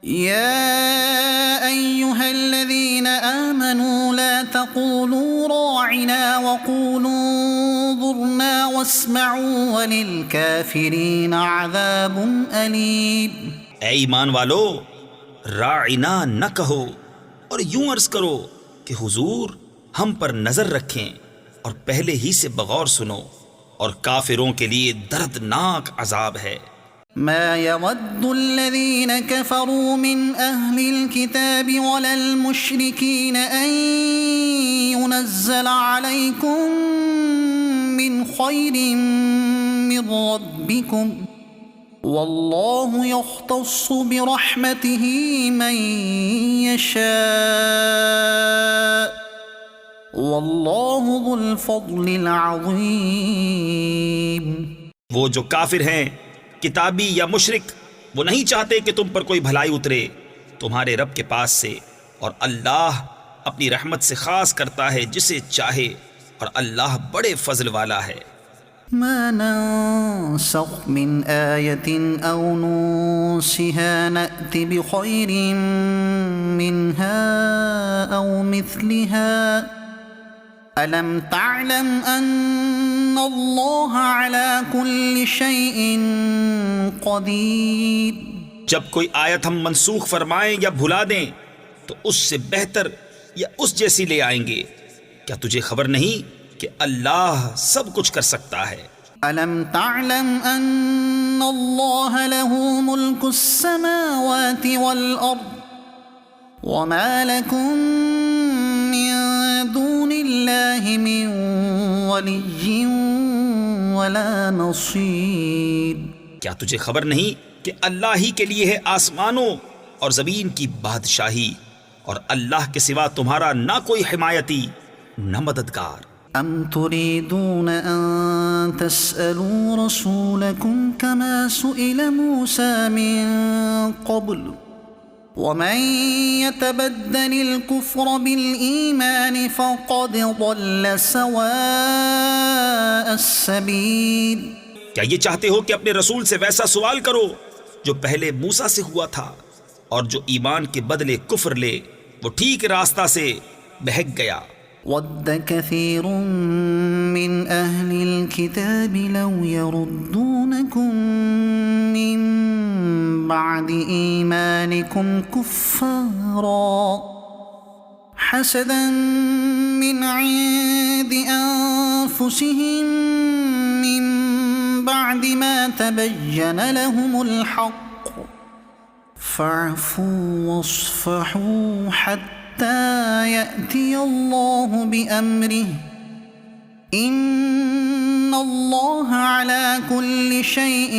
يا أيها الذين آمنوا لا تقولوا راعنا وقولوا انظرنا واسمعوا وللكافرين عذاب أليم۔ اے ایمان والو، راعنا نہ کہو اور یوں عرض کرو کہ حضور ہم پر نظر رکھیں، اور پہلے ہی سے بغور سنو، اور کافروں کے لیے دردناک عذاب ہے۔ ما يود الذين كفروا من أهل الكتاب ولا المشركين أن ينزل عليكم من خير من ربكم والله يختص برحمته من يشاء والله ذو الفضل العظيم۔ وہ جو کافر ہیں، کتابی یا مشرک، وہ نہیں چاہتے کہ تم پر کوئی بھلائی اترے تمہارے رب کے پاس سے، اور اللہ اپنی رحمت سے خاص کرتا ہے جسے چاہے، اور اللہ بڑے فضل والا ہے۔ ما ننسخ من آية أو ننسها نأت بخير منها أو مثلها ألم تعلم أن الله على كل شيء قدير۔ جب کوئی آیت ہم منسوخ فرمائیں یا بھلا دیں تو اس سے بہتر یا اس جیسی لے آئیں گے۔ کیا تجھے خبر نہیں کہ اللہ سب کچھ کر سکتا ہے؟ ألم تعلم أن الله له ملك السماوات والأرض وما لكم من دون الله من ولي ولا نصير۔ کیا تجھے خبر نہیں کہ اللہ ہی کے لیے ہے آسمانوں اور زمین کی بادشاہی، اور اللہ کے سوا تمہارا نہ کوئی حمایتی نہ مددگار۔ أم تريدون أن تسألوا رسولكم كما سئل موسى من قبل ومن يتبدل الكفر بالإيمان فقد ضل سواء السبيل۔ کیا یہ چاہتے ہو کہ اپنے رسول سے ویسا سوال کرو جو پہلے موسیٰ سے ہوا تھا، اور جو ایمان کے بدلے کفر لے وہ ٹھیک راستہ سے بہک گیا۔ وَدَّ كَثِيرٌ مِّنْ أَهْلِ الْكِتَابِ لَوْ يَرُدُّونَكُمْ مِّن بَعْدِ إِيمَانِكُمْ كُفَّارًا حَسَدًا مِّنْ عِندِ أَنفُسِهِم مِّن بَعْدِ مَا تَبَيَّنَ لَهُمُ الْحَقُّ فَاعْفُوا وَاصْفَحُوا حَتَّى يَأْتِيَ اللَّهُ بِأَمْرِهِ إِنَّ اللَّهَ عَلَى كُلِّ شَيْءٍ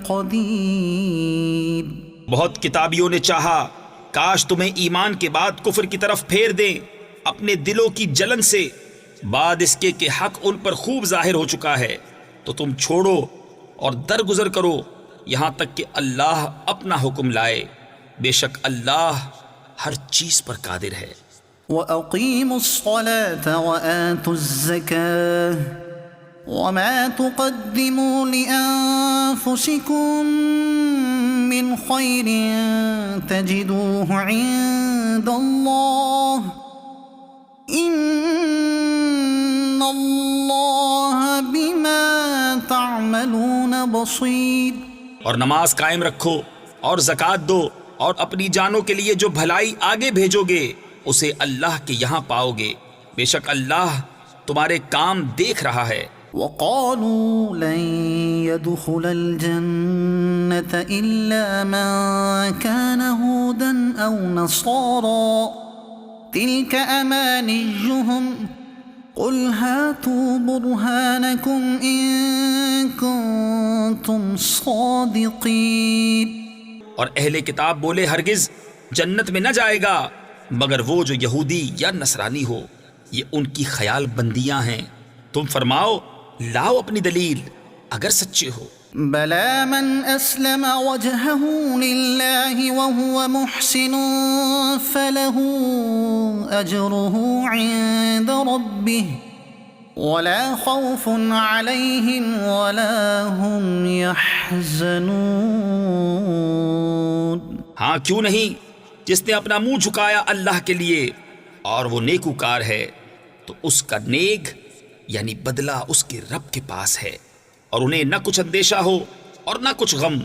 قَدِيرٌ۔ بہت کتابیوں نے چاہا کاش تمہیں ایمان کے بعد کفر کی طرف پھیر دیں اپنے دلوں کی جلن سے، بعد اس کے کہ حق ان پر خوب ظاہر ہو چکا ہے، تو تم چھوڑو اور درگزر کرو یہاں تک کہ اللہ اپنا حکم لائے، بے شک اللہ ہر چیز پر قادر ہے۔ وَأَقِيمُوا الصَّلَاةَ وَآتُوا الزَّكَاةَ وَمَا تُقَدِّمُوا لِأَنفُسِكُم مِّنْ خَيْرٍ تَجِدُوهُ عِندَ اللَّهِ إِنَّ اللَّهَ بِمَا تَعْمَلُونَ بَصِيرٌ۔ اور نماز قائم رکھو اور زکوٰۃ دو، اور اپنی جانوں کے لیے جو بھلائی آگے بھیجو گے اسے اللہ کے یہاں پاؤ گے، بے شک اللہ تمہارے کام دیکھ رہا ہے۔ وَقَالُوا لَن يَدْخُلَ الْجَنَّةَ إِلَّا مَن كَانَ هُودًا أَوْ نَصَارَىٰ تِلْكَ أَمَانِيُّهُمْ قُلْ هَاتُوا بُرْهَانَكُمْ إِن كُنتُمْ صَادِقِينَ۔ اور اہل کتاب بولے ہرگز جنت میں نہ جائے گا مگر وہ جو یہودی یا نصرانی ہو، یہ ان کی خیال بندیاں ہیں، تم فرماؤ لاؤ اپنی دلیل اگر سچے ہو۔ بَلَى مَنْ أَسْلَمَ وَجْهَهُ لِلَّهِ وَهُوَ مُحْسِنٌ فَلَهُ أَجْرُهُ عِندَ رَبِّهِ وَلَا خَوْفٌ عَلَيْهِمْ وَلَا هُمْ يَحْزَنُونَ۔ ہاں کیوں نہیں، جس نے اپنا منہ جھکایا اللہ کے لیے اور وہ نیکوکار ہے تو اس کا نیک یعنی بدلہ اس کے رب کے پاس ہے، اور انہیں نہ کچھ اندیشہ ہو اور نہ کچھ غم۔